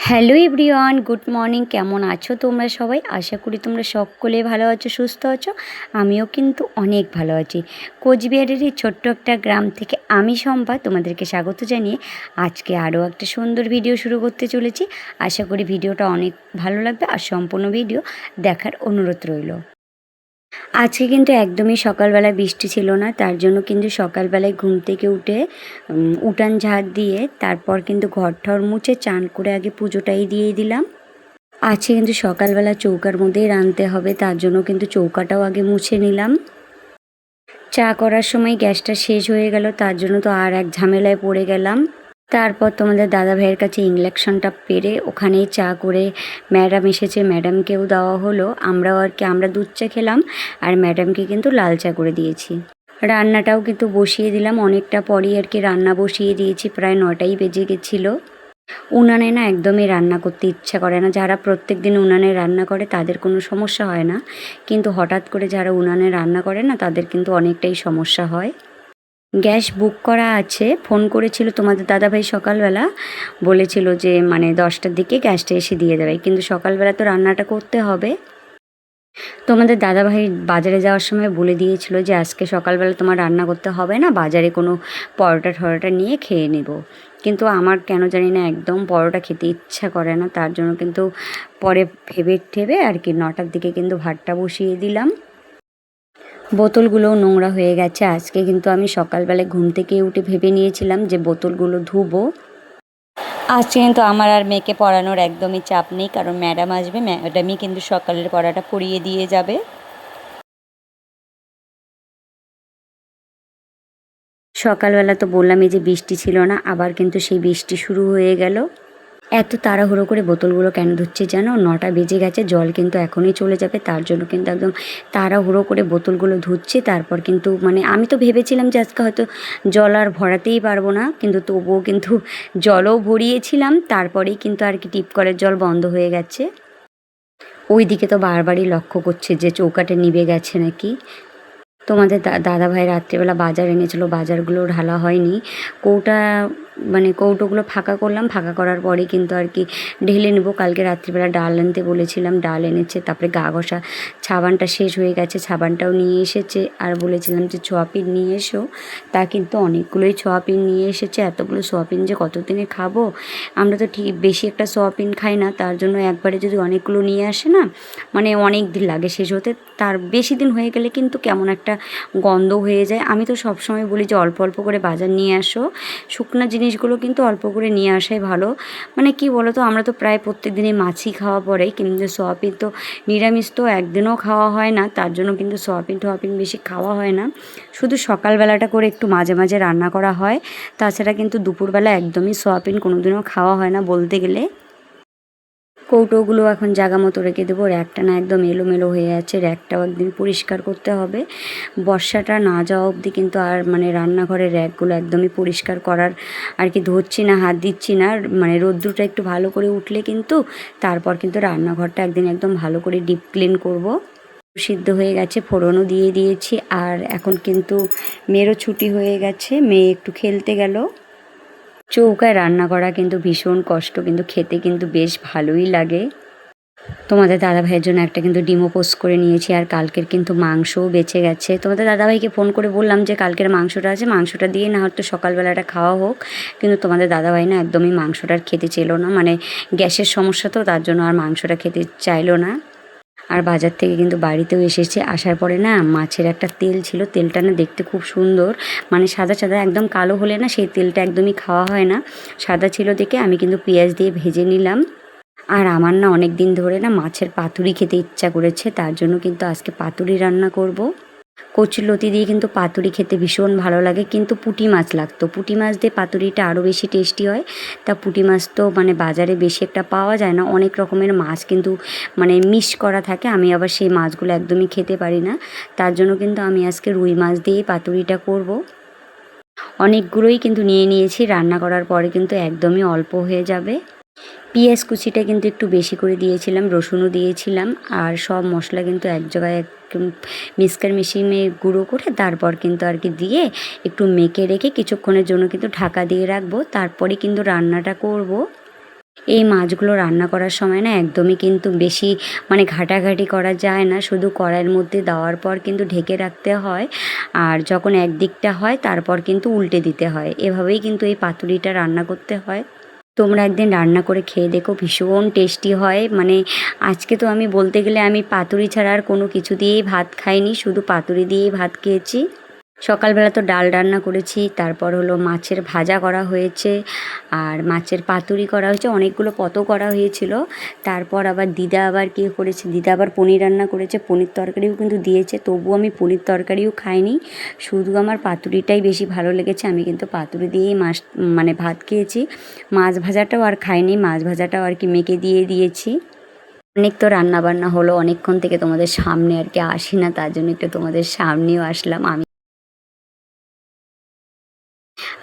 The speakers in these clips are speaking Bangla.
Hello everyone, good morning. কেমন আছো তোমরা সবাই? আশা করি তোমরা সকলে ভালো আছো, সুস্থ আছো। আমিও কিন্তু অনেক ভালো আছি। কোচবিহারের এই ছোট্ট একটা গ্রাম থেকে আমি শম্পা তোমাদেরকে স্বাগত জানিয়ে আজকে আরও একটা সুন্দর ভিডিও শুরু করতে চলেছি। আশা করি ভিডিওটা অনেক ভালো লাগবে আর সম্পূর্ণ ভিডিও দেখার অনুরোধ রইল। আজকে কিন্তু একদমই সকালবেলায় বৃষ্টি ছিল না, তার জন্য কিন্তু সকালবেলায় ঘুম থেকে উঠে উঠান ঝাড় দিয়ে তারপর কিন্তু ঘর ঠর মুছে চান করে আগে পুজোটাই দিয়ে দিলাম। আজকে কিন্তু সকালবেলা চৌকার মধ্যেই রাঁধতে হবে, তার জন্য কিন্তু চৌকাটাও আগে মুছে নিলাম। চা করার সময় গ্যাসটা শেষ হয়ে গেল, তার জন্য তো আর এক ঝামেলায় পড়ে গেলাম। তারপর তোমাদের দাদা ভাইয়ের কাছে ইন্ডাকশনটা পেরে ওখানেই চা করে ম্যাডাম এসেছে, ম্যাডামকেও দেওয়া হলো। আমরা দুধ চা খেলাম আর ম্যাডামকে কিন্তু লাল চা করে দিয়েছি। রান্নাটাও কিন্তু বসিয়ে দিলাম, অনেকটা পরই রান্না বসিয়ে দিয়েছি, প্রায় 9টাই বেজে গেছিলো। উনানে না একদমই রান্না করতে ইচ্ছা করে না। যারা প্রত্যেক দিন উনানে রান্না করে তাদের কোনো সমস্যা হয় না, কিন্তু হঠাৎ করে যারা উনানে রান্না করে না তাদের কিন্তু অনেকটাই সমস্যা হয়। গ্যাস বুক করা আছে, ফোন করেছিল তোমাদের দাদাভাই সকালবেলা, বলেছিল যে 10টার দিকে গ্যাসটা এসে দিয়ে দেবে, কিন্তু সকালবেলা তো রান্নাটা করতে হবে। তোমাদের দাদাভাই বাজারে যাওয়ার সময় বলে দিয়েছিল যে আজকে সকালবেলা তোমার রান্না করতে হবে না, বাজারে কোনো পরোটা ঠরোটা নিয়ে খেয়ে নেব। কিন্তু আমার কেন জানি না একদম পরোটা খেতে ইচ্ছা করে না, তার জন্য কিন্তু পরে ভেবে ঠেবে 9টার দিকে কিন্তু ভাতটা বসিয়ে দিলাম। বোতলগুলোও নোংরা হয়ে গেছে। আজকে কিন্তু আমি সকালবেলায় ঘুম থেকে উঠে ভেবে নিয়েছিলাম যে বোতলগুলো ধুবো। আজকে কিন্তু আমার আর মেয়েকে পড়ানোর একদমই চাপ নেই, কারণ ম্যাডাম আসবে, ম্যাডামই কিন্তু সকালের পড়াটা পড়িয়ে দিয়ে যাবে। সকালবেলা তো বললামই যে বৃষ্টি ছিল না, আবার কিন্তু সেই বৃষ্টি শুরু হয়ে গেল। এত তাড়াহুড়ো করে বোতলগুলো কেন ধুচ্ছে জানো? 9টা বেজে গেছে, জল কিন্তু এখনই চলে যাবে, তার জন্য কিন্তু একদম তাড়াহুড়ো করে বোতলগুলো ধুচ্ছি। তারপর কিন্তু আমি তো ভেবেছিলাম যে আজকে হয়তো জল আর ভরাতেই পারবো না, কিন্তু তবুও কিন্তু জলও ভরিয়েছিলাম। তারপরেই কিন্তু টিপ কলের জল বন্ধ হয়ে গেছে। ওই দিকে তো বারবারই লক্ষ্য করছে যে চৌকাঠে নিভে গেছে নাকি। তোমাদের দাদাভাই রাত্রিবেলা বাজার এনেছিল, বাজারগুলো ঢালা হয়নি। কৌটা কৌটোগুলো ফাঁকা করলাম, ফাঁকা করার পরে কিন্তু ঢেলে নেবো। কালকে রাত্রিবেলা ডাল আনতে বলেছিলাম, ডাল এনেছে। তারপরে গা ঘষা সাবানটা শেষ হয়ে গেছে, সাবানটাও নিয়ে এসেছে। আর বলেছিলাম যে সোয়াবিন নিয়ে এসো, তা কিন্তু অনেকগুলোই সোয়াবিন নিয়ে এসেছে। এতগুলো সোয়াবিন যে কতদিনে খাবো? আমরা তো ঠিক বেশি একটা সোয়াবিন খাই না, তার জন্য একবারে যদি অনেকগুলো নিয়ে আসে না, অনেক দিন লাগে শেষ হতে। তার বেশি দিন হয়ে গেলে কিন্তু কেমন একটা গন্ধ হয়ে যায়। আমি তো সবসময় বলি যে অল্প অল্প করে বাজার নিয়ে আসো, শুকনো জিনিসগুলো কিন্তু অল্প করে নিয়ে আসাই ভালো। কি বলো তো, আমরা তো প্রায় প্রত্যেক দিনই মাছই খাওয়া পড়ে, কিন্তু সোয়াবিন তো নিরামিষ, তো একদিনও খাওয়া হয় না, তার জন্য কিন্তু সোয়াবিন টোয়াবিন বেশি খাওয়া হয় না। শুধু সকালবেলাটা করে একটু মাঝে মাঝে রান্না করা হয়, তাছাড়া কিন্তু দুপুরবেলা একদমই সোয়াবিন কোনোদিনও খাওয়া হয় না বলতে গেলে। কৌটোগুলো এখন জায়গা মতো রেখে দেবো। র্যাকটা না একদম এলোমেলো হয়ে আছে, র্যাকটাও একদিন পরিষ্কার করতে হবে। বর্ষাটা না যাওয়া অবধি কিন্তু আর রান্নাঘরের র্যাকগুলো একদমই পরিষ্কার করার ধরছি না, হাত দিচ্ছি না। রোদ্দুরটা একটু ভালো করে উঠলে কিন্তু তারপর কিন্তু রান্নাঘরটা একদিন একদম ভালো করে ডিপ ক্লিন করব। সিদ্ধ হয়ে গেছে, ফোড়নও দিয়ে দিয়েছি। আর এখন কিন্তু মেয়েরও ছুটি হয়ে গেছে, মেয়ে একটু খেলতে গেল। চৌকায় রান্না করা কিন্তু ভীষণ কষ্ট, কিন্তু খেতে কিন্তু বেশ ভালোই লাগে। তোমাদের দাদাভাইয়ের জন্য একটা কিন্তু ডিমও পোস্ট করে নিয়েছি, আর কালকের কিন্তু মাংসও বেঁচে গেছে। তোমাদের দাদাভাইকে ফোন করে বললাম যে কালকের মাংসটা আছে, মাংসটা দিয়ে না হয়তো সকালবেলাটা খাওয়া হোক, কিন্তু তোমাদের দাদাভাই না একদমই মাংসটা খেতে চেলো না। গ্যাসের সমস্যা তো, তার জন্য আর মাংসটা খেতে চাইলো না। আর বাজার থেকে কিন্তু বাড়িতেও এসেছে, আসার পরে না মাছের একটা তেল ছিল, তেলটা না দেখতে খুব সুন্দর, সাদা সাদা, একদম কালো হলে না সেই তেলটা একদমই খাওয়া হয় না। সাদা ছিল দেখে আমি কিন্তু পেঁয়াজ দিয়ে ভেজে নিলাম। আর আমার না অনেক দিন ধরে না মাছের পাতুরি খেতে ইচ্ছা করেছে, তার জন্য কিন্তু আজকে পাতুরি রান্না করব। কচুরলতি দিয়ে কিন্তু পাতুরি খেতে ভীষণ ভালো লাগে, কিন্তু পুঁটি মাছ লাগতো। পুঁটি মাছ দিয়ে পাতুরিটা আরও বেশি টেস্টি হয়। তা পুঁটি মাছ তো বাজারে বেশি একটা পাওয়া যায় না, অনেক রকমের মাছ কিন্তু মিক্স করা থাকে। আমি আবার সেই মাছগুলো একদমই খেতে পারি না, তার জন্য কিন্তু আমি আজকে রুই মাছ দিয়েই পাতুরিটা করব। অনেকগুলোই কিন্তু নিয়ে নিয়েছি, রান্না করার পরে কিন্তু একদমই অল্প হয়ে যাবে। পেঁয়াজ কুচিটা কিন্তু একটু বেশি করে দিয়েছিলাম, রসুনও দিয়েছিলাম, আর সব মশলা কিন্তু এক জায়গায় একদম মিক্সার মেশিনে গুঁড়ো করে তারপর কিন্তু দিয়ে একটু মেখে রেখে কিছুক্ষণের জন্য কিন্তু ঢাকা দিয়ে রাখবো, তারপরে কিন্তু রান্নাটা করব। এই মাছগুলো রান্না করার সময় না একদমই কিন্তু বেশি মানে ঘাটাঘাটি করা যায় না, শুধু কড়াইয়ের মধ্যে দেওয়ার পর কিন্তু ঢেকে রাখতে হয়। আর যখন একদিকটা হয় তারপর কিন্তু উল্টে দিতে হয়, এভাবেই কিন্তু এই পাতুরিটা রান্না করতে হয়। তোমরা একদিন রান্না করে খেয়ে দেখো, ভীষণ টেস্টি হয়। মানে আজকে তো আমি বলতে গেলে আমি পাতুরি ছাড়া আর কোনো কিছু দিয়েই ভাত খাইনি, শুধু পাতুরি দিয়েই ভাত খেয়েছি। সকালবেলা তো ডাল রান্না করেছি, তারপর হলো মাছের ভাজা করা হয়েছে, আর মাছের পাতুরি করা হয়েছে, অনেকগুলো করা হয়েছিল। তারপর আবার দিদা আবার কী করেছে, দিদা আবার পনির রান্না করেছে, পনির তরকারিও কিন্তু দিয়েছে। তবুও আমি পনির তরকারিও খাইনি, শুধু আমার পাতুরিটাই বেশি ভালো লেগেছে। আমি কিন্তু পাতুরি দিয়েই মানে ভাত খেয়েছি, মাছ ভাজাটাও আর খাইনি, মাছ ভাজাটাও আর কি মেখে দিয়ে দিয়েছি। অনেক তো রান্না বান্না হলো, অনেকক্ষণ থেকে তোমাদের সামনে আর কি আসি না, তার জন্য একটু তোমাদের সামনেও আসলাম।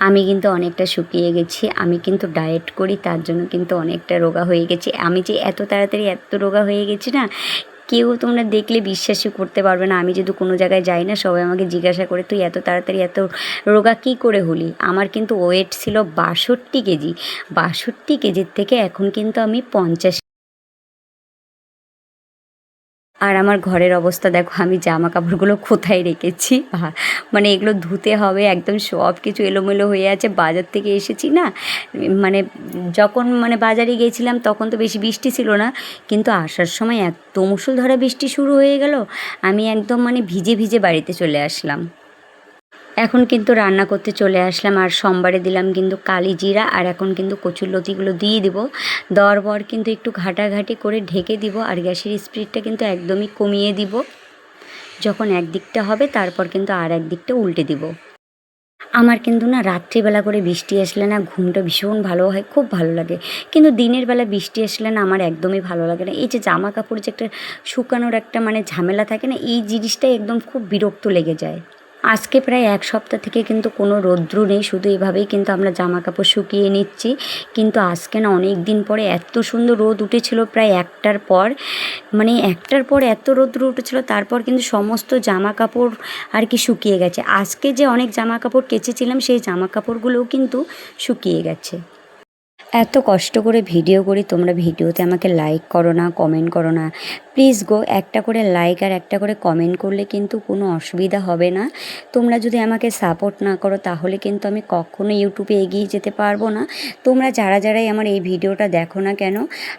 আমি কিন্তু অনেকটা শুকিয়ে গেছি, আমি কিন্তু ডায়েট করি, তার জন্য কিন্তু অনেকটা রোগা হয়ে গেছি। আমি যে এত তাড়াতাড়ি এত রোগা হয়ে গেছি না, কেউ তোমরা দেখলে বিশ্বাসই করতে পারবে না। আমি যদি কোনো জায়গায় যাই না, সবাই আমাকে জিজ্ঞাসা করে তুই এত তাড়াতাড়ি এত রোগা কী করে হলি। আমার কিন্তু ওয়েট ছিল 62 কেজি, 62 কেজির থেকে এখন কিন্তু আমি 50। আর আমার ঘরের অবস্থা দেখো, আমি জামা কাপড়গুলো কোথায় রেখেছি। মানে এগুলো ধুতে হবে, একদম সব কিছু এলোমেলো হয়ে আছে। বাজার থেকে এসেছি না, মানে যখন মানে বাজারে গিয়েছিলাম তখন তো বেশি বৃষ্টি ছিল না, কিন্তু আসার সময় এত মুষলধারে বৃষ্টি শুরু হয়ে গেল, আমি একদম মানে ভিজে ভিজে বাড়িতে চলে আসলাম। এখন কিন্তু রান্না করতে চলে আসলাম, আর সোমবারে দিলাম কিন্তু কালি জিরা, আর এখন কিন্তু কচুরলতিগুলো দিয়ে দিব। দেওয়ার পর কিন্তু একটু ঘাটাঘাটি করে ঢেকে দিব, আর গ্যাসের স্পিডটা কিন্তু একদমই কমিয়ে দিব। যখন একদিকটা হবে তারপর কিন্তু আর একদিকটা উল্টে দিব। আমার কিন্তু না রাত্রিবেলা করে বৃষ্টি আসলে না ঘুমটা ভীষণ ভালো হয়, খুব ভালো লাগে। কিন্তু দিনের বেলা বৃষ্টি আসলে না আমার একদমই ভালো লাগে না। এই যে জামা কাপড় যে একটা শুকানোর একটা মানে ঝামেলা থাকে না, এই জিনিসটাই একদম খুব বিরক্ত লেগে যায়। আজকে প্রায় 1 সপ্তাহ থেকে কিন্তু কোনো রৌদ্র নেই, শুধু এভাবেই কিন্তু আমরা জামা কাপড় শুকিয়ে নিচ্ছি। কিন্তু আজকে না অনেক দিন পরে এত সুন্দর রোদ উঠেছিল, প্রায় 1টার পর, মানে 1টার পর এত রৌদ্র উঠেছিল, তারপর কিন্তু সমস্ত জামা কাপড় আর কি শুকিয়ে গেছে। আজকে যে অনেক জামা কাপড় কেচেছিলাম, সেই জামা কাপড়গুলোও কিন্তু শুকিয়ে গেছে। এত কষ্ট করে ভিডিও করি, তোমরা ভিডিওতে আমাকে লাইক করো না, কমেন্ট করো না। প্লিজ গো, একটা করে লাইক আর একটা করে কমেন্ট করলে কিন্তু কোনো অসুবিধা হবে না। তোমরা যদি আমাকে সাপোর্ট না করো তাহলে কিন্তু আমি কখনো ইউটিউবে এগিয়ে যেতে পারবো না। তোমরা যারাই আমার এই ভিডিওটা দেখো না কেন,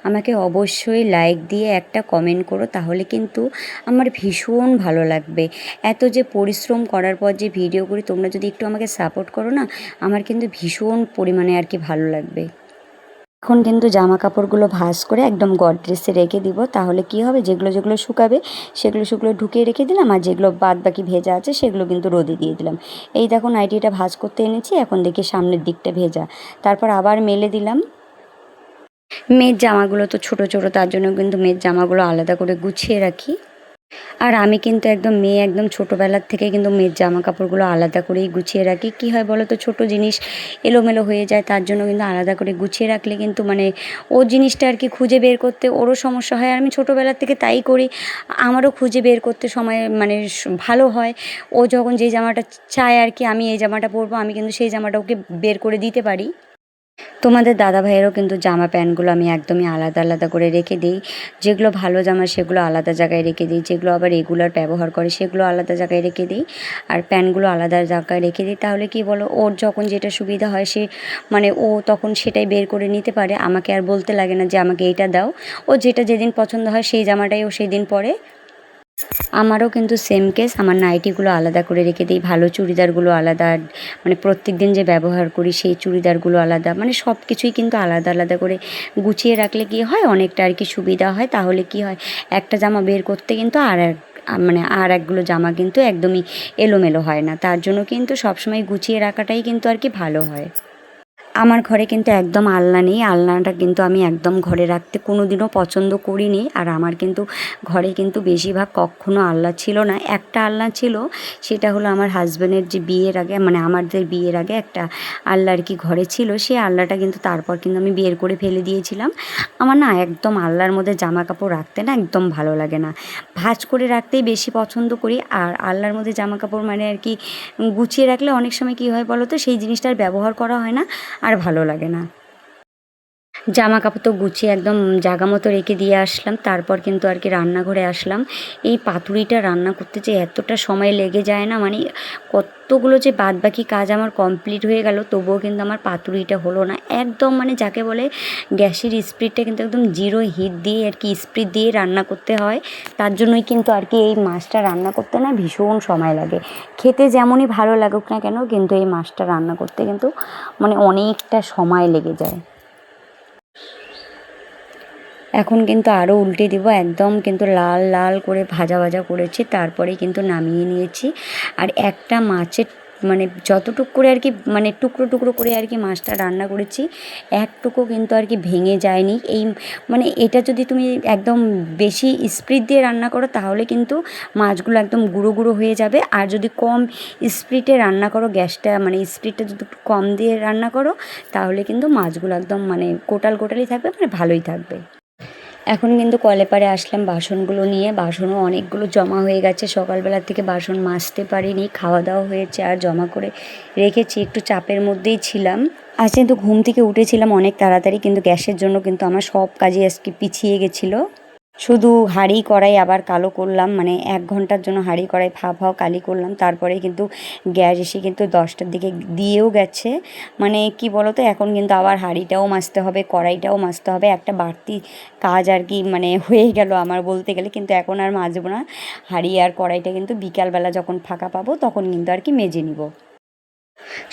আমাকে অবশ্যই লাইক দিয়ে একটা কমেন্ট করো, তাহলে কিন্তু আমার ভীষণ ভালো লাগবে। এত যে পরিশ্রম করার পর যে ভিডিও করি, তোমরা যদি একটু আমাকে সাপোর্ট করো না, আমার কিন্তু ভীষণ পরিমাণে আর কি ভালো লাগবে। এখন কিন্তু জামা কাপড়গুলো ভাঁজ করে একদম গডরেজে রেখে দিব, তাহলে কি হবে, যেগুলো যেগুলো শুকাবে সেগুলো ঢুকিয়ে রেখে দিলাম, আর যেগুলো বাদ বাকি ভেজা আছে সেগুলো কিন্তু রোদে দিয়ে দিলাম। এই দেখো নাইটিটা ভাঁজ করতে এনেছি, এখন দেখি সামনের দিকটা ভেজা, তারপর আবার মেলে দিলাম। মেয়ের জামাগুলো তো ছোট ছোট, তার জন্য কিন্তু মেয়ের জামাগুলো আলাদা করে গুছিয়ে রাখি। আর আমি কিন্তু একদম মেয়ে একদম ছোটোবেলার থেকে কিন্তু মেয়ের জামা কাপড়গুলো আলাদা করেই গুছিয়ে রাখি। কী হয় বলো তো, ছোটো জিনিস এলোমেলো হয়ে যায়, তার জন্য কিন্তু আলাদা করে গুছিয়ে রাখলে কিন্তু মানে ও জিনিসটা আর কি খুঁজে বের করতে ওরও সমস্যা হয়। আর আমি ছোটোবেলার থেকে তাই করি, আমারও খুঁজে বের করতে সময় মানে ভালো হয়। ও যখন যেই জামাটা চায় আর কি, আমি এই জামাটা পরবো, আমি কিন্তু সেই জামাটা ওকে বের করে দিতে পারি। তোমাদের দাদা ভাইয়েরও কিন্তু জামা প্যান্টগুলো আমি একদমই আলাদা আলাদা করে রেখে দিই। যেগুলো ভালো জামা সেগুলো আলাদা জায়গায় রেখে দিই, যেগুলো আবার রেগুলার ব্যবহার করে সেগুলো আলাদা জায়গায় রেখে দিই, আর প্যান্টগুলো আলাদা জায়গায় রেখে দিই। তাহলে কি বলো, ওর যখন যেটা সুবিধা হয় সে মানে ও তখন সেটাই বের করে নিতে পারে, আমাকে আর বলতে লাগে না যে আমাকে এইটা দাও। ও যেটা যেদিন পছন্দ হয় সেই জামাটাই ও সেই দিন পরে। আমারও কিন্তু সেম কেস, আমার নাইটিগুলো আলাদা করে রেখে দিই, ভালো চুড়িদারগুলো আলাদা, মানে প্রত্যেকদিন যে ব্যবহার করি সেই চুড়িদারগুলো আলাদা, মানে সব কিছুই কিন্তু আলাদা আলাদা করে গুছিয়ে রাখলে কী হয়, অনেকটা আর কি সুবিধা হয়। তাহলে কি হয়, একটা জামা বের করতে কিন্তু মানে আর একগুলো জামা কিন্তু একদমই এলোমেলো হয় না, তার জন্য কিন্তু সবসময় গুছিয়ে রাখাটাই কিন্তু আর কি ভালো হয়। আমার ঘরে কিন্তু একদম আলনা নেই, আলনাটা কিন্তু আমি একদম ঘরে রাখতে কোনো দিনও পছন্দ করিনি। আর আমার কিন্তু ঘরে কিন্তু বেশিরভাগ কক্ষনো আলনা ছিল না, একটা আলনা ছিল, সেটা হলো আমার হাজব্যান্ডের যে বিয়ের আগে, মানে আমাদের বিয়ের আগে একটা আলনা আর কি ঘরে ছিল, সেই আলনাটা কিন্তু তারপর কিন্তু আমি বের করে ফেলে দিয়েছিলাম। আমার না একদম আলনার মধ্যে জামা কাপড় রাখতে না একদম ভালো লাগে না, ভাঁজ করে রাখতেই বেশি পছন্দ করি। আর আলনার মধ্যে জামা কাপড় মানে আর কি গুছিয়ে রাখলে অনেক সময় কী হয় বলো তো, সেই জিনিসটার ব্যবহার করা হয় না, আর ভালো লাগে না। জামা কাপড় তো গুছিয়ে একদম জায়গা মতো রেখে দিয়ে আসলাম, তারপর কিন্তু আর কি রান্নাঘরে আসলাম। এই পাতুরিটা রান্না করতে যে এতটা সময় লেগে যায় না, মানে কতগুলো যে বাদবাকি কাজ আমার কমপ্লিট হয়ে গেল, তবুও কিন্তু আমার পাতুরিটা হলো না একদম, মানে যাকে বলে গ্যাসের স্পিডটা কিন্তু একদম জিরো হিট দিয়ে আর কি স্পিড দিয়ে রান্না করতে হয়। তার জন্যই কিন্তু আর কি এই মাছটা রান্না করতে না ভীষণ সময় লাগে। খেতে যেমনই ভালো লাগুক না কেন, কিন্তু এই মাছটা রান্না করতে কিন্তু মানে অনেকটা সময় লেগে যায়। এখন কিন্তু আরও উল্টে দিব, একদম কিন্তু লাল লাল করে ভাজা ভাজা করেছি, তারপরে কিন্তু নামিয়ে নিয়েছি। আর একটা মাছের মানে যতটুকু করে আর কি মানে টুকরো টুকরো করে আর কি মাছটা রান্না করেছি, একটুকু কিন্তু আর কি ভেঙে যায়নি। এই মানে এটা যদি তুমি একদম বেশি স্পিড দিয়ে রান্না করো তাহলে কিন্তু মাছগুলো একদম গুঁড়ো গুঁড়ো হয়ে যাবে, আর যদি কম স্পিডে রান্না করো, গ্যাসটা মানে স্পিডটা যদি একটু কম দিয়ে রান্না করো, তাহলে কিন্তু মাছগুলো একদম মানে কোটাল কোটালই থাকবে, মানে ভালোই থাকবে। এখন কিন্তু কলে পাড়ে আসলাম বাসনগুলো নিয়ে, বাসনও অনেকগুলো জমা হয়ে গেছে, সকালবেলার থেকে বাসন মাজতে পারিনি, খাওয়া দাওয়া হয়েছে আর জমা করে রেখেছি, একটু চাপের মধ্যেই ছিলাম। আজ কিন্তু ঘুম থেকে উঠেছিলাম অনেক তাড়াতাড়ি, কিন্তু গ্যাসের জন্য কিন্তু আমার সব কাজই আজকে পিছিয়ে গেছিলো। শুধু হাঁড়ি কড়াই আবার কালো করলাম, মানে 1 ঘন্টার জন্য হাঁড়ি কড়াই ফাও কালি করলাম, তারপরে কিন্তু গ্যাস এসে কিন্তু 10টার দিকে দিয়েও গেছে। মানে কি বলো তো, এখন কিন্তু আবার হাঁড়িটাও মাজতে হবে, কড়াইটাও মাজতে হবে, একটা বাড়তি কাজ আর কি মানে হয়ে গেল আমার বলতে গেলে। কিন্তু এখন আর মাজবো না, হাঁড়ি আর কড়াইটা কিন্তু বিকালবেলা যখন ফাঁকা পাবো তখন কিন্তু আর কি মেজে নিব।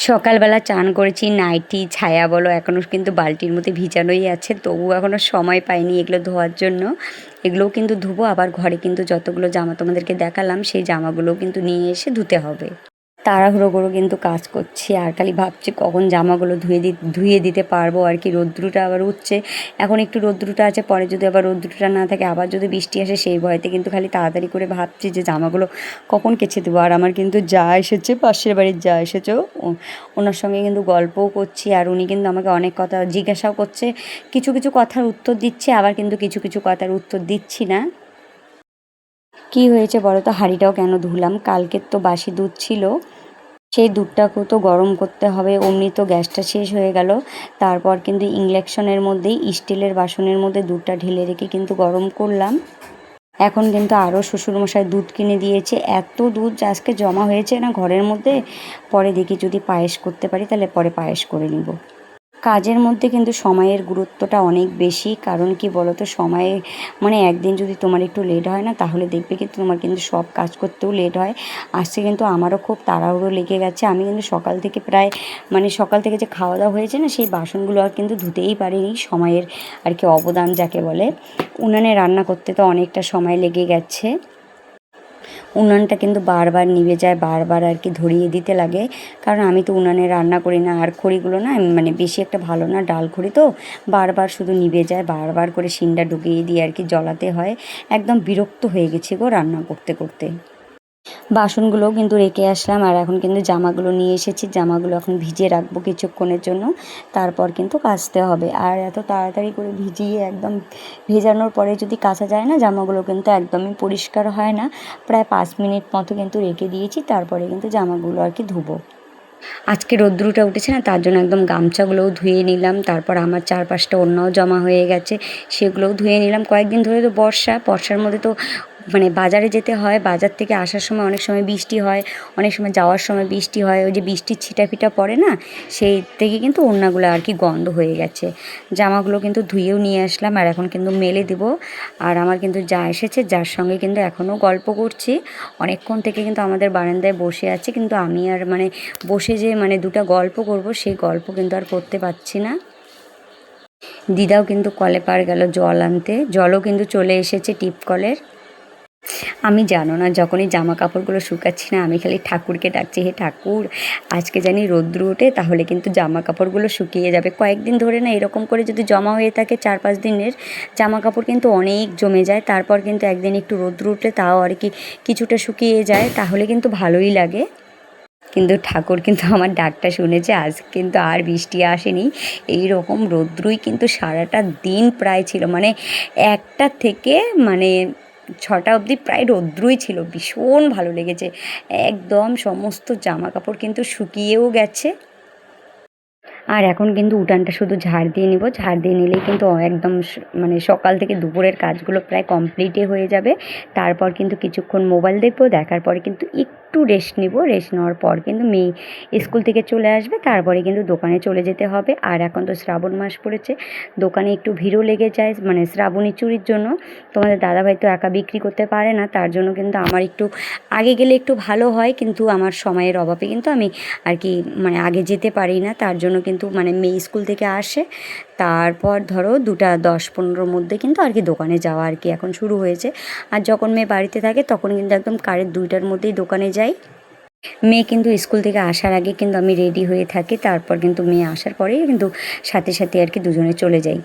সকালবেলা চান করেছি, নাইটি ছায়া বলো এখনও কিন্তু বালতির মধ্যে ভিজানোই আছে, তবুও এখনও সময় পাইনি এগুলো ধোয়ার জন্য। এগুলোও কিন্তু ধুবো, আবার ঘরে কিন্তু যতগুলো জামা তোমাদেরকে দেখালাম সেই জামাগুলোও কিন্তু নিয়ে এসে ধুতে হবে। তাড়াহুড়ো করে কিন্তু কাজ করছি, আর খালি ভাবছি কখন জামাগুলো ধুয়ে দিতে পারবো আর কি। রৌদ্রুটা আবার উঠছে, এখন একটু রৌদ্রুটা আছে, পরে যদি আবার রৌদ্রুটা না থাকে, আবার যদি বৃষ্টি আসে, সেই ভয়তে কিন্তু খালি তাড়াতাড়ি করে ভাবছি যে জামাগুলো কখন কেচে দেবো। আর আমার কিন্তু যা এসেছে, পাশের বাড়ির যা এসেছে, ওনার সঙ্গে কিন্তু গল্পও করছি, আর উনি কিন্তু আমাকে অনেক কথা জিজ্ঞাসাও করছে, কিছু কিছু কথার উত্তর দিচ্ছে, আবার কিন্তু কিছু কিছু কথার উত্তর দিচ্ছি না। কি হয়েছে বলো তো, হাঁড়িটাও কেন ধুলাম, কালকের তো বাসি দুধ ছিল, সেই দুধটাকেও তো গরম করতে হবে, অমনি তো গ্যাসটা শেষ হয়ে গেল। তারপর কিন্তু ইন্ডাকশনের মধ্যেই স্টিলের বাসনের মধ্যে দুধটা ঢেলে রেখে কিন্তু গরম করলাম। এখন কিন্তু আরও শ্বশুরমশাই দুধ কিনে দিয়েছে, এত দুধ আজকে জমা হয়েছে না ঘরের মধ্যে, পরে দেখি যদি পায়েস করতে পারি তাহলে পরে পায়েস করে নিব। কাজের মধ্যে কিন্তু সময়ের গুরুত্বটা অনেক বেশি, কারণ কি বলো তো, সময়ে মানে একদিন যদি তোমার একটু লেট হয় না, তাহলে দেখবে কিন্তু তোমার কিন্তু সব কাজ করতেও লেট হয়। আজকে কিন্তু আমারও খুব তাড়াহুড়ো লেগে গেছে, আমি কিন্তু সকাল থেকে প্রায় মানে সকাল থেকে যে খাওয়া দাওয়া হয়েছে না, সেই বাসনগুলো আর কিন্তু ধুতেই পারিনি, সময়ের আর কি অবদান যাকে বলে। উনানে রান্না করতে তো অনেকটা সময় লেগে গেছে, উনানটা কিন্তু বারবার নিভে যায়, বারবার আর কি ধরিয়ে দিতে লাগে, কারণ আমি তো উনানে রান্না করি না, আর খড়িগুলো না মানে বেশি একটা ভালো না, ডাল খড়ি তো বারবার শুধু নিভে যায়, বারবার করে শিনটা ঢুকিয়ে দিয়ে আর কি জ্বলাতে হয়। একদম বিরক্ত হয়ে গেছি গো রান্না করতে করতে। বাসনগুলোও কিন্তু রেখে আসলাম, আর এখন কিন্তু জামাগুলো নিয়ে এসেছি, জামাগুলো এখন ভিজিয়ে রাখবো কিছুক্ষণের জন্য, তারপর কিন্তু কাচতে হবে। আর এত তাড়াতাড়ি করে ভিজিয়ে একদম ভেজানোর পরে যদি কাচা যায় না, জামাগুলো কিন্তু একদমই পরিষ্কার হয় না। প্রায় 5 মিনিট মতো কিন্তু রেখে দিয়েছি, তারপরে কিন্তু জামাগুলো আর কি ধুবো। আজকে রৌদ্রটা উঠেছে না, তার জন্য একদম গামছাগুলোও ধুয়ে নিলাম, তারপর আমার 4-5টা ওড়নাও জমা হয়ে গেছে, সেগুলোও ধুয়ে নিলাম। কয়েকদিন ধরে তো বর্ষার মধ্যে তো মানে বাজারে যেতে হয়, বাজার থেকে আসার সময় অনেক সময় বৃষ্টি হয়, অনেক সময় যাওয়ার সময় বৃষ্টি হয়, ওই যে বৃষ্টির ছিটাফিটা পড়ে না, সেই থেকে কিন্তু ওড়নাগুলো আর কি গন্ধ হয়ে গেছে। জামাগুলো কিন্তু ধুয়েও নিয়ে আসলাম, আর এখন কিন্তু মেলে দেবো। আর আমার কিন্তু যা এসেছে, যার সঙ্গে কিন্তু এখনও গল্প করছি, অনেকক্ষণ থেকে কিন্তু আমাদের বারান্দায় বসে আছে, কিন্তু আমি আর মানে বসে যে মানে দুটো গল্প করব, সেই গল্প কিন্তু আর করতে পারছি না। দিদাও কিন্তু কলে পাড় গেল জল আনতে, জলও কিন্তু চলে এসেছে টিপ কলের। আমি জানো না, যখনই জামা কাপড়গুলো শুকাচ্ছি না, আমি খালি ঠাকুরকে ডাকছি, হে ঠাকুর আজকে জানি রৌদ্র ওঠে, তাহলে কিন্তু জামা কাপড়গুলো শুকিয়ে যাবে। কয়েকদিন ধরে না এরকম করে যদি জমা হয়ে থাকে, 4-5 দিনের জামা কাপড় কিন্তু অনেক জমে যায়, তারপর কিন্তু একদিন একটু রৌদ্র উঠলে তাও আর কি কিছুটা শুকিয়ে যায়, তাহলে কিন্তু ভালোই লাগে। কিন্তু ঠাকুর কিন্তু আমার ডাকটা শুনেছে, আজ কিন্তু আর বৃষ্টি আসেনি, এই রকম রৌদ্রই কিন্তু সারাটা দিন প্রায় ছিল, মানে 1টা থেকে মানে 6টা অবধি প্রায় রৌদ্রই ছিল, ভীষণ ভালো লেগেছে। একদম সমস্ত জামা কাপড় কিন্তু শুকিয়েও গেছে। আর এখন কিন্তু উঠানটা শুধু ঝাড় দিয়ে নিব, ঝাড় দিয়ে নিলেই কিন্তু একদম মানে সকাল থেকে দুপুরের কাজগুলো প্রায় কমপ্লিটই হয়ে যাবে। তারপর কিন্তু কিছুক্ষণ মোবাইল দেখবো, দেখার পরে কিন্তু একটু রেস্ট নিব, রেস্ট নেওয়ার পর কিন্তু মেয়ে স্কুল থেকে চলে আসবে, তারপরে কিন্তু দোকানে চলে যেতে হবে। আর এখন তো শ্রাবণ মাস পড়েছে, দোকানে একটু ভিড়ও লেগে যায় মানে শ্রাবণী চুড়ির জন্য। তোমাদের দাদাভাই তো একা বিক্রি করতে পারে না, তার জন্য কিন্তু আমার একটু আগে গেলে একটু ভালো হয়, কিন্তু আমার সময়ের অভাবে কিন্তু আমি আর কি মানে আগে যেতে পারি না। তার জন্য কিন্তু মানে মেয়ে স্কুল থেকে আসে, তারপর ধরো 2:10-15 মধ্যে কিন্তু আর কি দোকানে যাওয়া আর কি এখন শুরু হয়েছে। আর যখন মেয়ে বাড়িতে থাকে তখন কিন্তু একদম কারেক্ট 2টার মধ্যেই দোকানে যাই। মেয়ে কিন্তু স্কুল থেকে আসার আগে কিন্তু আমি রেডি হয়ে থাকি, তারপর কিন্তু মেয়ে আসার পরেই কিন্তু সাথে সাথে আর কি দুজনে চলে যাই।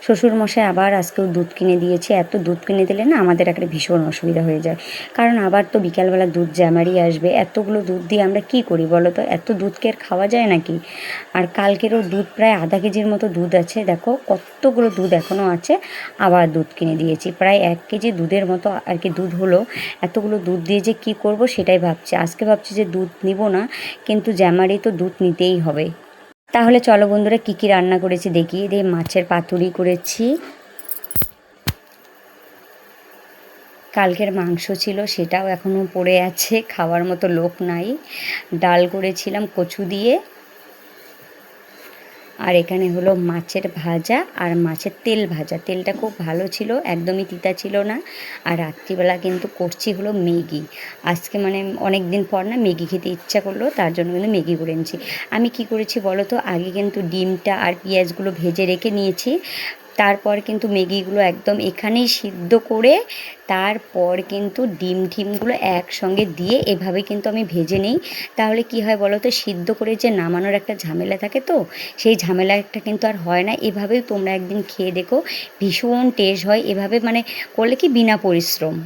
শ্বশুরমশাই আবার আজকেও দুধ কিনে দিয়েছে। এত দুধ কিনে দিলে না আমাদের একটা ভীষণ অসুবিধা হয়ে যায়, কারণ আবার তো বিকালবেলা দুধ জ্যামারি আসবে। এতগুলো দুধ দিয়ে আমরা কি করি বলো তো, এত দুধকে আর খাওয়া যায় নাকি। আর কালকেরও দুধ প্রায় আধা কেজির মতো দুধ আছে, দেখো কতগুলো দুধ এখনও আছে। আবার দুধ কিনে দিয়েছি, প্রায় 1 কেজি দুধের মতো আর কি দুধ হলো। এতগুলো দুধ দিয়ে যে কী করব সেটাই ভাবছি। আজকে ভাবছি যে দুধ নিব না, কিন্তু জ্যামারি তো দুধ নিতেই হবে। তাহলে চলো বন্ধুরা, কী কী রান্না করেছি দেখিয়ে দিই। মাছের পাতুরি করেছি, কালকের মাংস ছিল সেটাও এখনও পড়ে আছে, খাওয়ার মতো লোক নাই। ডাল করেছিলাম কচু দিয়ে। আর এখানে হলো মাছের ভাজা আর মাছের তেল ভাজা, তেলটা খুব ভালো ছিল, একদমই তিতা ছিল না। আর রাত্রিবেলা কিন্তু করছি হলো ম্যাগি। আজকে মানে অনেক দিন পর না ম্যাগি খেতে ইচ্ছা করলো, তার জন্য কিন্তু ম্যাগি করে এনেছি। আমি কি করেছি বলো তো, আগে কিন্তু ডিমটা আর পেঁয়াজগুলো ভেজে রেখে নিয়েছি। তারপর কিন্তু ম্যাগিগুলো একদম এখানেই সিদ্ধ করে, তারপর কিন্তু ডিমগুলো একসঙ্গে দিয়ে এভাবে কিন্তু আমি ভেজে নিই। তাহলে কি হয় বলো তো, সিদ্ধ করে যে নামানোর একটা ঝামেলা থাকে, তো সেই ঝামেলাটা কিন্তু আর হয় না। এভাবেই তোমরা একদিন খেয়ে দেখো, ভীষণ টেস্ট হয় এভাবে মানে করলে, কি বিনা পরিশ্রম।